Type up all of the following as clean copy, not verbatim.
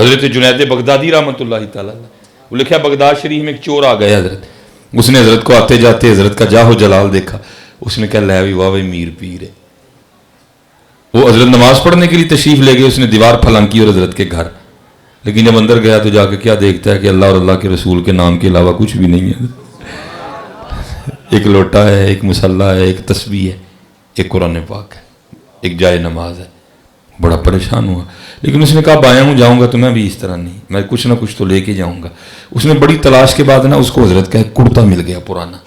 حضرت جنید بغدادی رحمۃ اللہ تعالیٰ وہ لکھا بغداد شریف میں ایک چور آ گیا حضرت، اس نے حضرت کو آتے جاتے حضرت کا جاہ و جلال دیکھا، اس نے کہا لے بھی واہ بھائی میر پیر ہے. وہ حضرت نماز پڑھنے کے لیے تشریف لے گئے، اس نے دیوار پھلانکی اور حضرت کے گھر، لیکن جب اندر گیا تو جا کے کیا دیکھتا ہے کہ اللہ اور اللہ کے رسول کے نام کے علاوہ کچھ بھی نہیں ہے. ایک لوٹا ہے، ایک مصلی ہے، ایک تسبیح ہے، ایک قرآن پاک ہے، ایک جائے نماز ہے. بڑا پریشان ہوا، لیکن اس نے کہا بایا ہوں جاؤں گا تو میں بھی اس طرح نہیں، میں کچھ نہ کچھ تو لے کے جاؤں گا. اس نے بڑی تلاش کے بعد نا اس کو حضرت کا ایک کرتا مل گیا پرانا،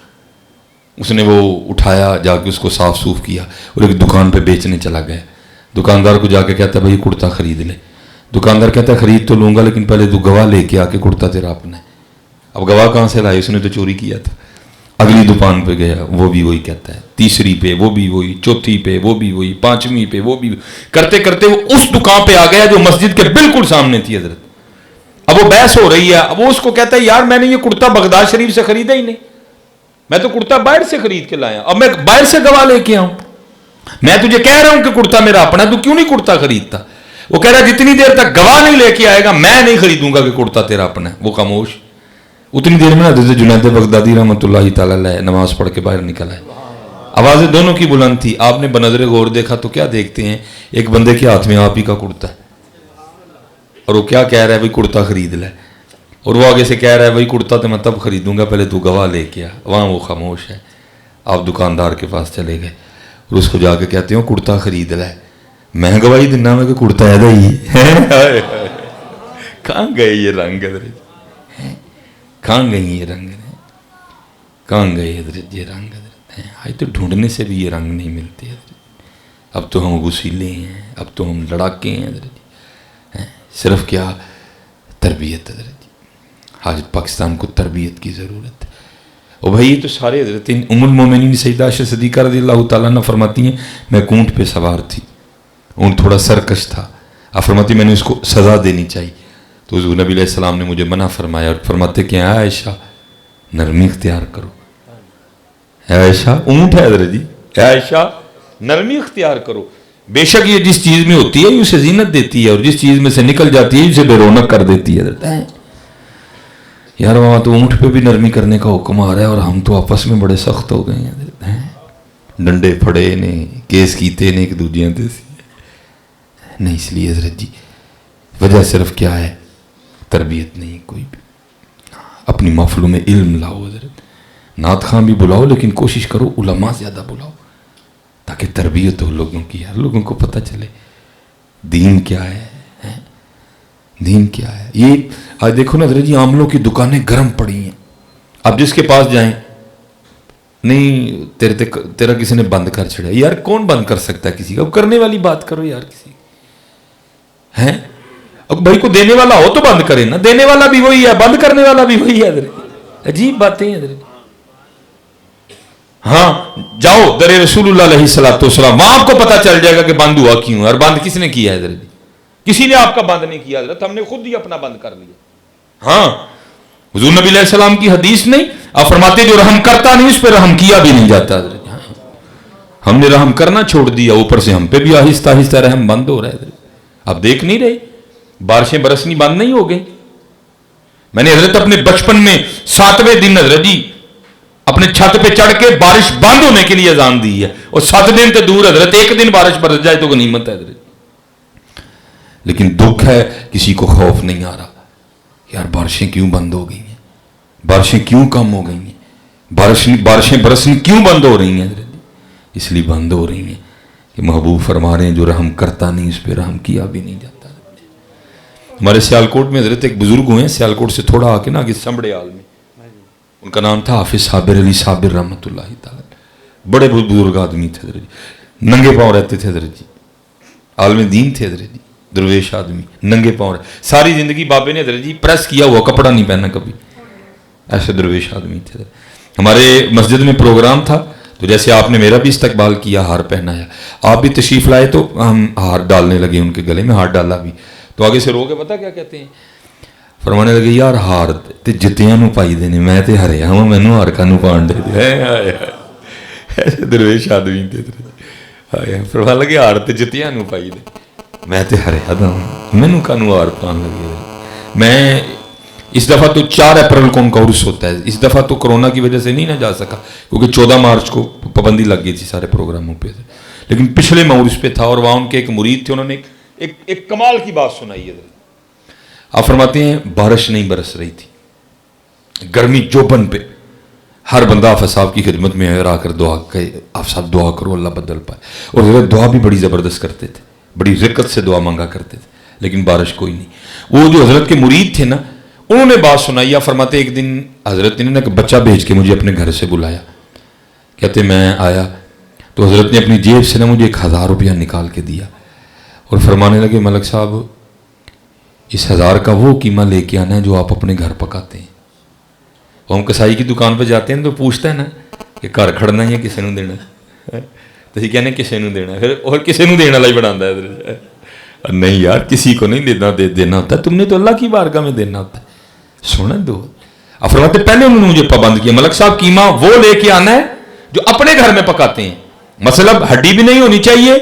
اس نے وہ اٹھایا، جا کے اس کو صاف صوف کیا اور ایک دکان پہ بیچنے چلا گیا. دکاندار کو جا کے کہتا ہے بھائی کرتا خرید لے. دکاندار کہتا ہے خرید تو لوں گا لیکن پہلے تو گواہ لے کے آ کے کرتا تیرا اپنا ہے. اب گواہ کہاں سے لائے؟ اس نے تو چوری کیا تھا. اگلی دکان پہ گیا، وہ بھی وہی کہتا ہے، تیسری پہ وہ بھی وہی، چوتھی پہ وہ بھی وہی، پانچویں پہ وہ بھی، کرتے کرتے وہ اس دکان پہ آ گیا جو مسجد کے بالکل سامنے تھی حضرت. اب وہ بحث ہو رہی ہے، اب وہ اس کو کہتا ہے یار میں نے یہ کرتا بغداد شریف سے خریدا ہی نہیں، میں تو کرتا باہر سے خرید کے لایا، اب میں باہر سے گواہ لے کے آؤں، میں تجھے کہہ رہا ہوں کہ کرتا میرا اپنا، تو کیوں نہیں کرتا خریدتا؟ وہ کہہ رہا جتنی دیر تک گواہ نہیں لے کے آئے گا میں نہیں خریدوں گا کہ کرتا تیرا اپنا ہے. وہ خاموش. اتنی دیر میں حضرت جنید بغدادی رحمۃ اللہ تعالیٰ علیہ نماز پڑھ کے باہر نکل آئے. آوازیں دونوں کی بلند تھی. آپ نے بنظر غور دیکھا تو کیا دیکھتے ہیں؟ ایک بندے کے ہاتھ میں آپ ہی کا کرتا ہے اور وہ کیا کہہ رہا ہے بھائی کرتا خرید لے، اور وہ آگے سے کہہ رہا ہے بھائی کرتا تو میں تب خریدوں گا پہلے تو گواہ لے کے آ. وہاں وہ خاموش ہے. آپ دکاندار کے پاس چلے گئے اور اس کو جا کے کہتے ہو کرتا خرید لے، میں گواہی دینا میں کہ کرتا ہے ہی. کہاں گئے یہ رنگ حضرت؟ کہاں گئی یہ رنگ؟ کہاں گئے حضرت یہ رنگ حضرت؟ آج تو ڈھونڈنے سے بھی یہ رنگ نہیں ملتے حضرت. اب تو ہم غسیلے ہیں، اب تو ہم لڑاکے ہیں حضرت. صرف کیا تربیت حضرت. آج پاکستان کو تربیت کی ضرورت ہے. اور بھائی یہ تو سارے حضرت ام المومنین سیدہ عائشہ صدیقہ رضی اللہ تعالیٰ عنہ فرماتی ہیں میں ایک اونٹ پہ سوار تھی، اونٹ تھوڑا سرکش تھا. آپ فرماتی میں نے اس کو سزا دینی چاہیے تو حضور نبی علیہ السلام نے مجھے منع فرمایا اور فرماتے کہ عائشہ نرمی اختیار کرو. عائشہ اونٹ ہے حضرت جی، عائشہ نرمی اختیار کرو. بے شک یہ جس چیز میں ہوتی ہے اسے زینت دیتی ہے اور جس چیز میں سے نکل جاتی ہے اسے بے رونق کر دیتی ہے حضرت. یار وہاں تو اونٹ پہ بھی نرمی کرنے کا حکم آ رہا ہے اور ہم تو آپس میں بڑے سخت ہو گئے ہیں. ڈنڈے پھڑے نے، کیس کیتے نے ایک دوجیاں تے نہیں. اس لیے حضرت جی وجہ صرف کیا ہے؟ تربیت نہیں. کوئی بھی اپنی محفلوں میں علم لاؤ حضرت. نعت خواں بھی بلاؤ لیکن کوشش کرو علماء زیادہ بلاؤ تاکہ تربیت ہو لوگوں کی. ہر لوگوں کو پتہ چلے دین کیا ہے، دین کیا ہے. یہ آج دیکھو نا حضرت جی عاملوں کی دکانیں گرم پڑی ہیں. اب جس کے پاس جائیں نہیں تیرا کسی نے بند کر چھڑا. یار کون بند کر سکتا ہے کسی کا؟ کرنے والی بات کرو یار کسی ہیں. اب بھائی کو دینے والا ہو تو بند کرے نا. دینے والا بھی وہی ہے، بند کرنے والا بھی وہی ہے حضرت. عجیب باتیں ہیں حضرت. ہاں جاؤ در رسول اللہ علیہ الصلوۃ والسلام، وہاں آپ کو پتہ چل جائے گا کہ بند ہوا کیوں. اور بند کس نے کیا ہے حضرت؟ کسی نے آپ کا بند نہیں کیا حضرت، ہم نے خود ہی اپنا بند کر لیا. ہاں حضور نبی علیہ السلام کی حدیث نہیں، آپ فرماتے جو رحم کرتا نہیں اس پہ رحم کیا بھی نہیں جاتا حضرت. ہم نے رحم کرنا چھوڑ دیا، اوپر سے ہم پہ بھی آہستہ آہستہ رحم بند ہو رہا ہے حضرت. آپ دیکھ نہیں رہے بارشیں برسنی بند نہیں ہو گئی. میں نے حضرت اپنے بچپن میں 7ویں دن حضرت جی اپنے چھت پہ چڑھ کے بارش بند ہونے کے لیے اذان دی ہے، اور 7 دن تو دور حضرت، ایک دن بارش برس جائے تو غنیمت ہے حضرت. لیکن دکھ ہے کسی کو خوف نہیں آ رہا یار بارشیں کیوں بند ہو گئی ہیں، بارشیں کیوں کم ہو گئی ہیں، بارشیں برسنی کیوں بند ہو رہی ہیں حضرت. اس لیے بند ہو رہی ہیں کہ محبوب فرما رہے ہیں جو رحم کرتا نہیں اس پہ رحم کیا بھی نہیں جاتا. ہمارے سیالکوٹ میں حضرت ایک بزرگ ہوئے ہیں، سیالکوٹ سے تھوڑا آ کے نا آگے سمبڑے آل میں، ان کا نام تھا حافظ صابر علی صابر رحمۃ اللہ تعالیٰ. بڑے بزرگ آدمی تھے حضرت جی، ننگے پاؤں رہتے تھے حضرت جی، عالم دین تھے حضرت جی، درویش آدمی ننگے پاؤں رہے. ساری زندگی بابے نے حضرت جی پریس کیا ہوا کپڑا نہیں پہنا کبھی، ایسے درویش آدمی تھے. ہمارے مسجد میں پروگرام تھا تو جیسے آپ نے میرا بھی استقبال کیا، ہار پہنایا، آپ بھی تشریف لائے تو ہم ہار ڈالنے لگے، ان کے گلے میں ہار ڈالا بھی. تو آگے سے رو کے پتا کیا کہتے ہیں؟ فرمانے لگے یار ہار تے جتیاں نو پائی دینے، میں تے ہریا ہوں مینوں ہار کانوں پان دے دے. ایسے درویش آدمی تھے. فرمان لگے ہار تے جتیاں نو پائی دے. میں تے ہریا دا ہوں، مینوں کانوں آر پان لگی. میں اس دفعہ تو 4 اپریل کو ان کا عرس ہوتا ہے. اس دفعہ تو کرونا کی وجہ سے نہیں نہ جا سکا کیونکہ 14 مارچ کو پابندی لگ گئی تھی سارے پروگراموں پہ. لیکن پچھلے میں عرس پہ تھا اور وہاں ان کے ایک مرید تھے، انہوں نے ایک کمال کی بات سنائی ہے. آپ فرماتے ہیں بارش نہیں برس رہی تھی، گرمی جوبن پہ. ہر بندہ آفا صاحب کی خدمت میں آ کر دعا کہ آپ صاحب دعا کرو اللہ بدل پائے. اور حضرت دعا بھی بڑی زبردست کرتے تھے، بڑی رقت سے دعا مانگا کرتے تھے، لیکن بارش کوئی نہیں. وہ جو حضرت کے مرید تھے نا، انہوں نے بات سنائی. آپ فرماتے ایک دن حضرت نے ایک بچہ بھیج کے مجھے اپنے گھر سے بلایا. کہتے میں آیا تو حضرت نے اپنی جیب سے نا مجھے 1000 روپیہ نکال کے دیا اور فرمانے لگے ملک صاحب اس 1000 کا وہ قیمہ لے کے آنا ہے جو آپ اپنے گھر پکاتے ہیں. ہم کسائی کی دکان پہ جاتے ہیں تو پوچھتا ہے نا کہ گھر کھڑنا یا کسی نے دینا، تو یہ کہنے کسی نے دینا، پھر اور کسی نے دینا لائی بنا ہے. نہیں یار کسی کو نہیں دینا ہوتا، تم نے تو اللہ کی بارگاہ میں دینا ہوتا ہے. سونا دو. فرماتے پہلے انہوں نے مجھے پابند کیا ملک صاحب قیمہ وہ لے کے آنا ہے جو اپنے گھر میں پکاتے ہیں، مطلب ہڈی بھی نہیں ہونی چاہیے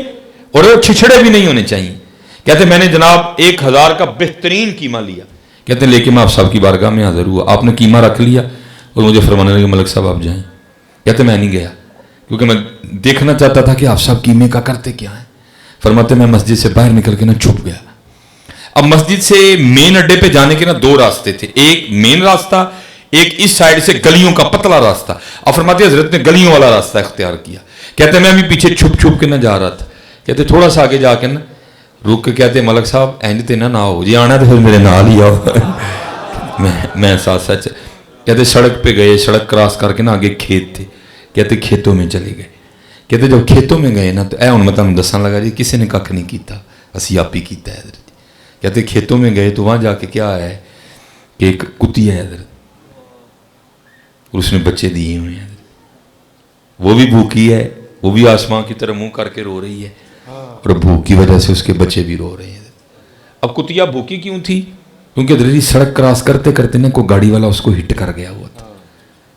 اور چھچڑے بھی نہیں ہونے چاہیے. کہتے میں نے جناب 1000 کا بہترین قیمہ لیا. کہتے ہیں لے کے میں آپ صاحب کی بارگاہ میں حاضر ہوا، آپ نے قیمہ رکھ لیا اور مجھے فرمانے لگے ملک صاحب آپ جائیں. کہتے میں نہیں گیا کیونکہ میں دیکھنا چاہتا تھا کہ آپ صاحب قیمے کا کرتے کیا ہیں. فرماتے میں مسجد سے باہر نکل کے نا چھپ گیا. اب مسجد سے مین اڈے پہ جانے کے نا 2 راستے تھے، ایک مین راستہ، ایک اس سائڈ سے گلیوں کا پتلا راستہ. اب فرماتے حضرت نے گلیوں والا راستہ اختیار کیا. کہتے میں بھی پیچھے چھپ کے نہ جا رہا تھا. کہتے تھوڑا سا آگے جا کے نا رک کے کہتے ملک صاحب اینج تے نہ ہو جی آنا تو پھر میرے نال ہی آؤ. میں ساتھ سچ. کہتے سڑک پہ گئے، سڑک کراس کر کے نا آگے کھیت تھے. کہتے کھیتوں میں چلے گئے. کہتے جب کھیتوں میں گئے نا تو اے ہوں میں تمہیں دسن لگا جی کسی نے کھ نہیں کیتا، اسی آپ ہی کیتا ہے حضرت. کہتے کھیتوں میں گئے تو وہاں جا کے کیا ہے کہ ایک کتی ہے حضرت اور اس نے بچے دیے ہوئے ہیں. وہ بھی بھوکی ہے، وہ بھی آسمان کی طرح منہ کر کے رو رہی ہے اور بھوک کی وجہ سے اس کے بچے بھی رو رہے ہیں. اب کتیا بھوکی کیوں تھی؟ کیونکہ حضرت سڑک کراس کرتے کرتے نا کوئی گاڑی والا اس کو ہٹ کر گیا ہوا تھا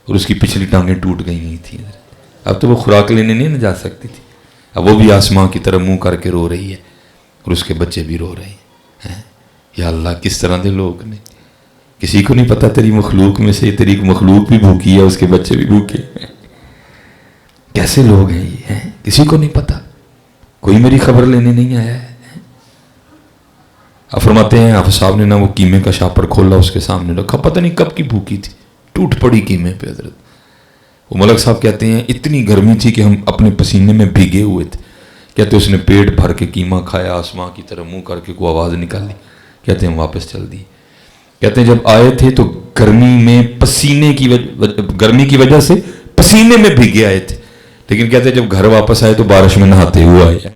اور اس کی پچھلی ٹانگیں ٹوٹ گئی ہوئی تھیں. اب تو وہ خوراک لینے نہیں نہ جا سکتی تھی. اب وہ بھی آسمان کی طرح منہ کر کے رو رہی ہے اور اس کے بچے بھی رو رہے ہیں. یا اللہ کس طرح دے لوگ نے. کسی کو نہیں پتا تیری مخلوق میں سے تیری مخلوق بھی بھوکی ہے، اس کے بچے بھی بھوکے. کیسے لوگ ہیں یہ ہیں؟ کسی کو نہیں پتا، کوئی میری خبر لینے نہیں آیا ہے. آپ فرماتے ہیں آپ صاحب نے نا وہ قیمے کا شاپر کھولا، اس کے سامنے رکھا، پتہ نہیں کب کی بھوکی تھی، ٹوٹ پڑی قیمے پہ حضرت. وہ ملک صاحب کہتے ہیں اتنی گرمی تھی کہ ہم اپنے پسینے میں بھیگے ہوئے تھے. کہتے اس نے پیٹ بھر کے قیمہ کھایا، آسمان کی طرح منہ کر کے کوئی آواز نکالی. کہتے ہیں واپس چل دی. کہتے ہیں جب آئے تھے تو گرمی کی وجہ سے پسینے میں بھیگے آئے تھے، لیکن کہتے ہیں جب گھر واپس آئے تو بارش میں نہاتے ہوئے آئے.